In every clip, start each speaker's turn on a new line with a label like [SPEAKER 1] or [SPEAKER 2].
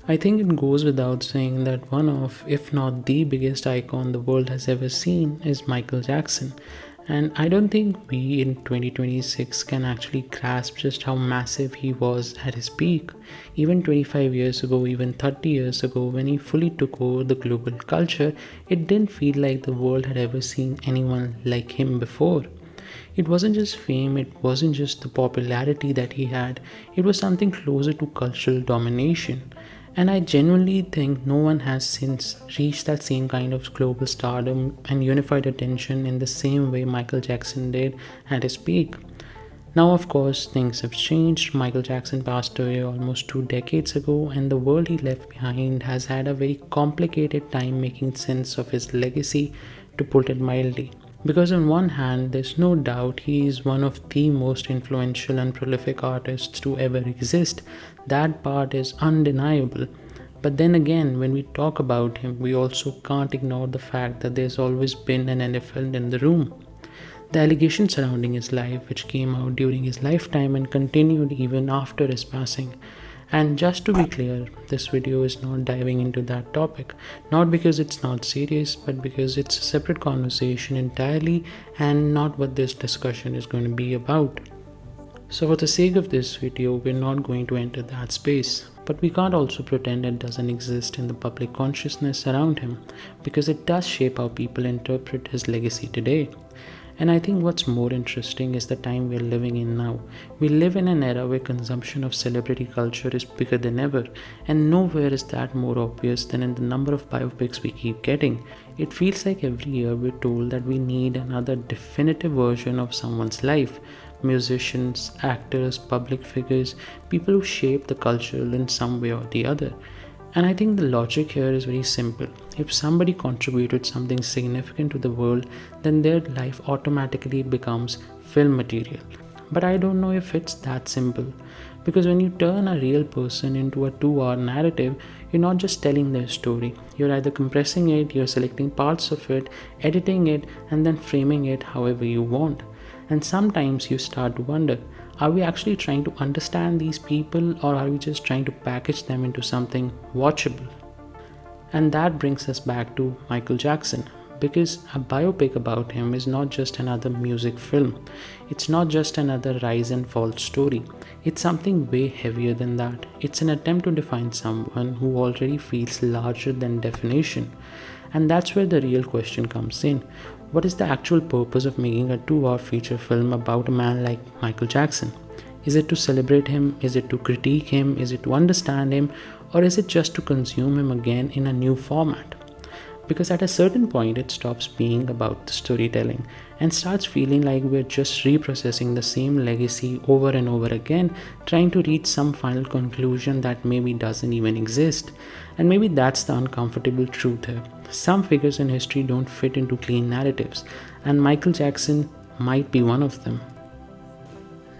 [SPEAKER 1] I think it goes without saying that one of, if not the biggest icon the world has ever seen is Michael Jackson. And I don't think we in 2026 can actually grasp just how massive he was at his peak. Even 25 years ago, even 30 years ago, when he fully took over the global culture, it didn't feel like the world had ever seen anyone like him before. It wasn't just fame, it wasn't just the popularity that he had, it was something closer to cultural domination. And I genuinely think no one has since reached that same kind of global stardom and unified attention in the same way Michael Jackson did at his peak. Now, of course, things have changed. Michael Jackson passed away almost 2 decades ago, and the world he left behind has had a very complicated time making sense of his legacy, to put it mildly. Because, on one hand, there's no doubt he is one of the most influential and prolific artists to ever exist. That part is undeniable. But then again, when we talk about him, we also can't ignore the fact that there's always been an elephant in the room. The allegations surrounding his life, which came out during his lifetime and continued even after his passing. And just to be clear, this video is not diving into that topic, not because it's not serious, but because it's a separate conversation entirely and not what this discussion is going to be about. So for the sake of this video, we're not going to enter that space. But we can't also pretend it doesn't exist in the public consciousness around him, because it does shape how people interpret his legacy today. And I think what's more interesting is the time we're living in now. We live in an era where consumption of celebrity culture is bigger than ever, and nowhere is that more obvious than in the number of biopics we keep getting. It feels like every year we're told that we need another definitive version of someone's life. Musicians, actors, public figures, people who shape the culture in some way or the other. And I think the logic here is very simple. If somebody contributed something significant to the world, then their life automatically becomes film material. But I don't know if it's that simple. Because when you turn a real person into a 2-hour narrative, you're not just telling their story. You're either compressing it, you're selecting parts of it, editing it, and then framing it however you want. And sometimes you start to wonder, are we actually trying to understand these people, or are we just trying to package them into something watchable? And that brings us back to Michael Jackson, because a biopic about him is not just another music film. It's not just another rise and fall story. It's something way heavier than that. It's an attempt to define someone who already feels larger than definition. And that's where the real question comes in. What is the actual purpose of making a 2-hour feature film about a man like Michael Jackson? Is it to celebrate him? Is it to critique him? Is it to understand him? Or is it just to consume him again in a new format? Because at a certain point it stops being about the storytelling and starts feeling like we're just reprocessing the same legacy over and over again, trying to reach some final conclusion that maybe doesn't even exist. And maybe that's the uncomfortable truth here. Some figures in history don't fit into clean narratives, and Michael Jackson might be one of them.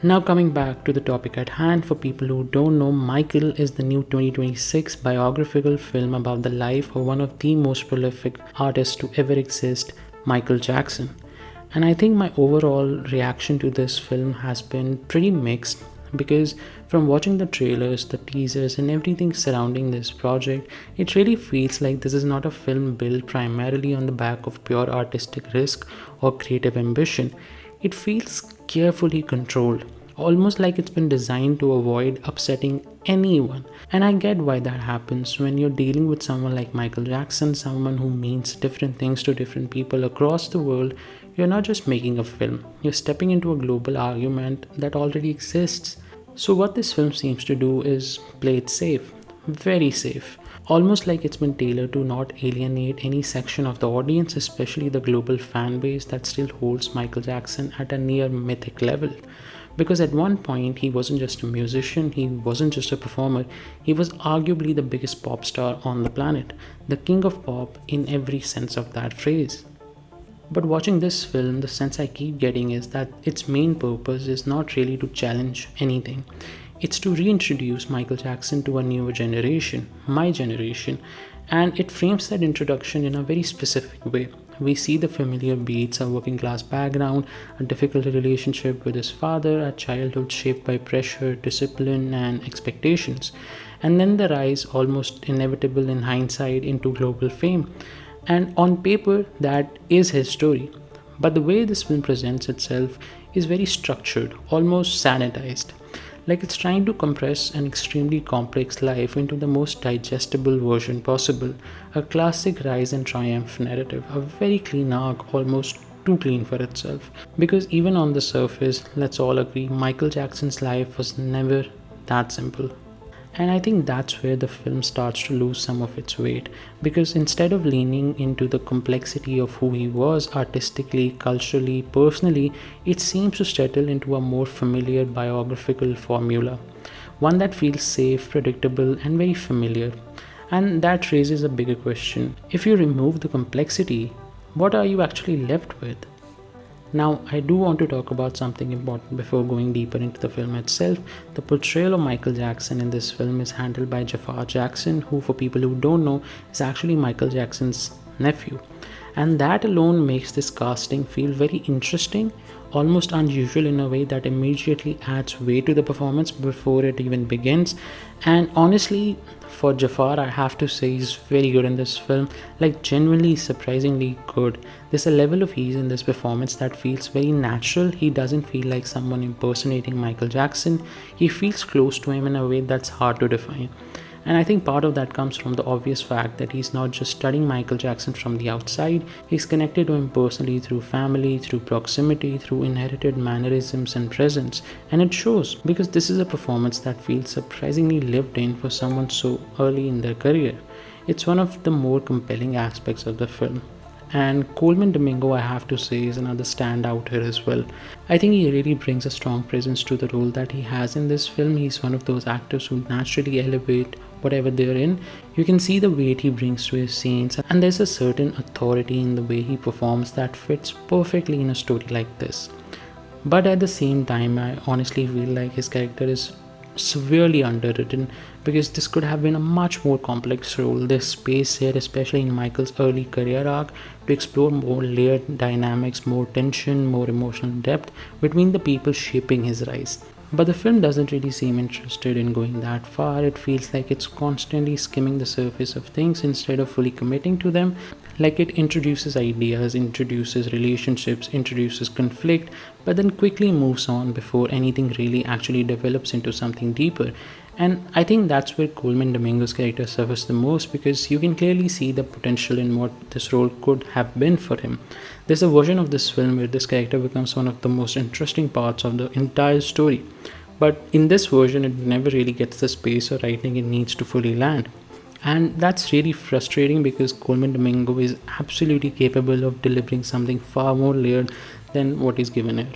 [SPEAKER 1] Now coming back to the topic at hand, for people who don't know, Micheal is the new 2026 biographical film about the life of one of the most prolific artists to ever exist, Michael Jackson. And I think my overall reaction to this film has been pretty mixed, because from watching the trailers, the teasers, and everything surrounding this project, it really feels like this is not a film built primarily on the back of pure artistic risk or creative ambition. It feels carefully controlled, almost like it's been designed to avoid upsetting anyone. And I get why that happens when you're dealing with someone like Michael Jackson, someone who means different things to different people across the world. You're not just making a film, you're stepping into a global argument that already exists. So what this film seems to do is play it safe, very safe. Almost like it's been tailored to not alienate any section of the audience, especially the global fan base that still holds Michael Jackson at a near mythic level. Because at one point, he wasn't just a musician, he wasn't just a performer, he was arguably the biggest pop star on the planet, the king of pop in every sense of that phrase. But watching this film, the sense I keep getting is that its main purpose is not really to challenge anything. It's to reintroduce Michael Jackson to a newer generation, my generation, and it frames that introduction in a very specific way. We see the familiar beats, a working class background, a difficult relationship with his father, a childhood shaped by pressure, discipline, and expectations. and then the rise, almost inevitable in hindsight, into global fame. And on paper, that is his story. But the way this film presents itself is very structured, almost sanitized. Like it's trying to compress an extremely complex life into the most digestible version possible. A classic rise and triumph narrative, a very clean arc, almost too clean for itself. Because even on the surface, let's all agree, Michael Jackson's life was never that simple. And I think that's where the film starts to lose some of its weight, because instead of leaning into the complexity of who he was artistically, culturally, personally, it seems to settle into a more familiar biographical formula. One that feels safe, predictable, and very familiar. And that raises a bigger question. If you remove the complexity, what are you actually left with? Now, I do want to talk about something important before going deeper into the film itself. The portrayal of Michael Jackson in this film is handled by Jaafar Jackson, who, for people who don't know, is actually Michael Jackson's nephew. And that alone makes this casting feel very interesting, almost unusual in a way that immediately adds weight to the performance before it even begins. And honestly, for Jafar, I have to say he's very good in this film, like genuinely surprisingly good. There's a level of ease in this performance that feels very natural. He doesn't feel like someone impersonating Michael Jackson. He feels close to him in a way that's hard to define. And I think part of that comes from the obvious fact that he's not just studying Michael Jackson from the outside, he's connected to him personally through family, through proximity, through inherited mannerisms and presence. And it shows, because this is a performance that feels surprisingly lived in for someone so early in their career. It's one of the more compelling aspects of the film. And Coleman Domingo, I have to say, is another standout here as well. I think he really brings a strong presence to the role that he has in this film. He's one of those actors who naturally elevate whatever they're in. You can see the weight he brings to his scenes, and there's a certain authority in the way he performs that fits perfectly in a story like this. But at the same time, I honestly feel like his character is severely underwritten, because this could have been a much more complex role. There's space here, especially in Michael's early career arc, to explore more layered dynamics, more tension, more emotional depth between the people shaping his rise. But the film doesn't really seem interested in going that far. It feels like it's constantly skimming the surface of things instead of fully committing to them. Like it introduces ideas, introduces relationships, introduces conflict, but then quickly moves on before anything really actually develops into something deeper. And I think that's where Coleman Domingo's character suffers the most, because you can clearly see the potential in what this role could have been for him. There's a version of this film where this character becomes one of the most interesting parts of the entire story. But in this version, it never really gets the space or writing it needs to fully land. And that's really frustrating, because Coleman Domingo is absolutely capable of delivering something far more layered than what is given here.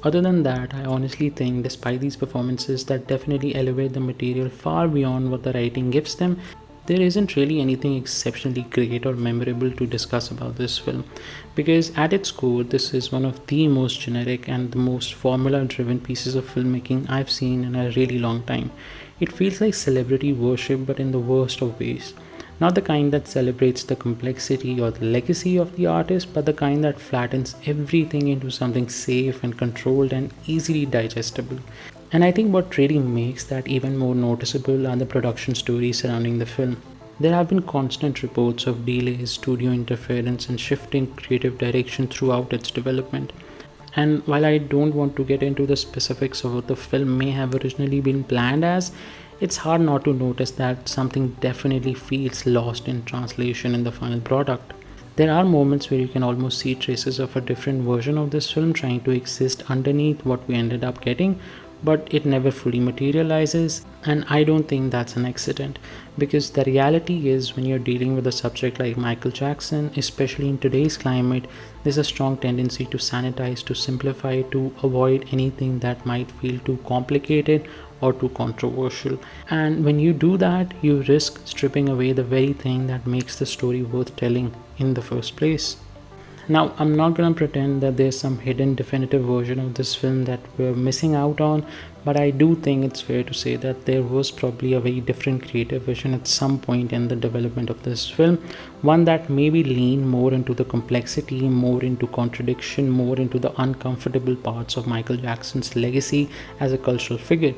[SPEAKER 1] Other than that, I honestly think despite these performances that definitely elevate the material far beyond what the writing gives them, there isn't really anything exceptionally great or memorable to discuss about this film. Because at its core, this is one of the most generic and the most formula driven pieces of filmmaking I've seen in a really long time. It feels like celebrity worship, but in the worst of ways. Not the kind that celebrates the complexity or the legacy of the artist, but the kind that flattens everything into something safe and controlled and easily digestible. And I think what really makes that even more noticeable are the production stories surrounding the film. There have been constant reports of delays, studio interference, and shifting creative direction throughout its development. And while I don't want to get into the specifics of what the film may have originally been planned as, it's hard not to notice that something definitely feels lost in translation in the final product. There are moments where you can almost see traces of a different version of this film trying to exist underneath what we ended up getting, but it never fully materializes. And I don't think that's an accident, because the reality is, when you're dealing with a subject like Michael Jackson, especially in today's climate, there's a strong tendency to sanitize, to simplify, to avoid anything that might feel too complicated or too controversial. And when you do that, you risk stripping away the very thing that makes the story worth telling in the first place. Now, I'm not gonna pretend that there's some hidden definitive version of this film that we're missing out on, but I do think it's fair to say that there was probably a very different creative vision at some point in the development of this film, one that maybe leaned more into the complexity, more into contradiction, more into the uncomfortable parts of Michael Jackson's legacy as a cultural figure.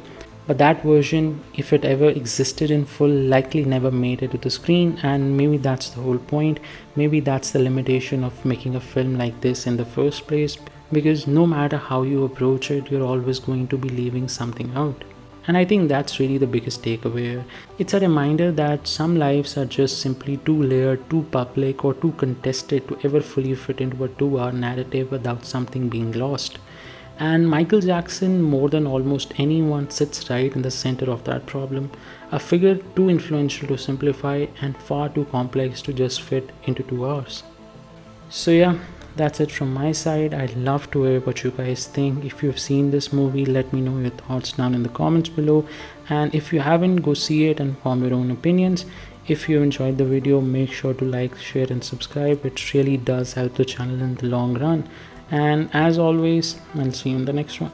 [SPEAKER 1] but that version, if it ever existed in full, likely never made it to the screen. And maybe that's the whole point. Maybe that's the limitation of making a film like this in the first place, because no matter how you approach it, you're always going to be leaving something out. And I think that's really the biggest takeaway. It's a reminder that some lives are just simply too layered, too public, or too contested to ever fully fit into a 2 hour narrative without something being lost. And Michael Jackson, more than almost anyone, sits right in the center of that problem. A figure too influential to simplify and far too complex to just fit into 2 hours. So, yeah, that's it from my side. I'd love to hear what you guys think. If you've seen this movie, let me know your thoughts down in the comments below. And if you haven't, go see it and form your own opinions. If you enjoyed the video, make sure to like, share and subscribe. It really does help the channel in the long run. And as always, I'll see you in the next one.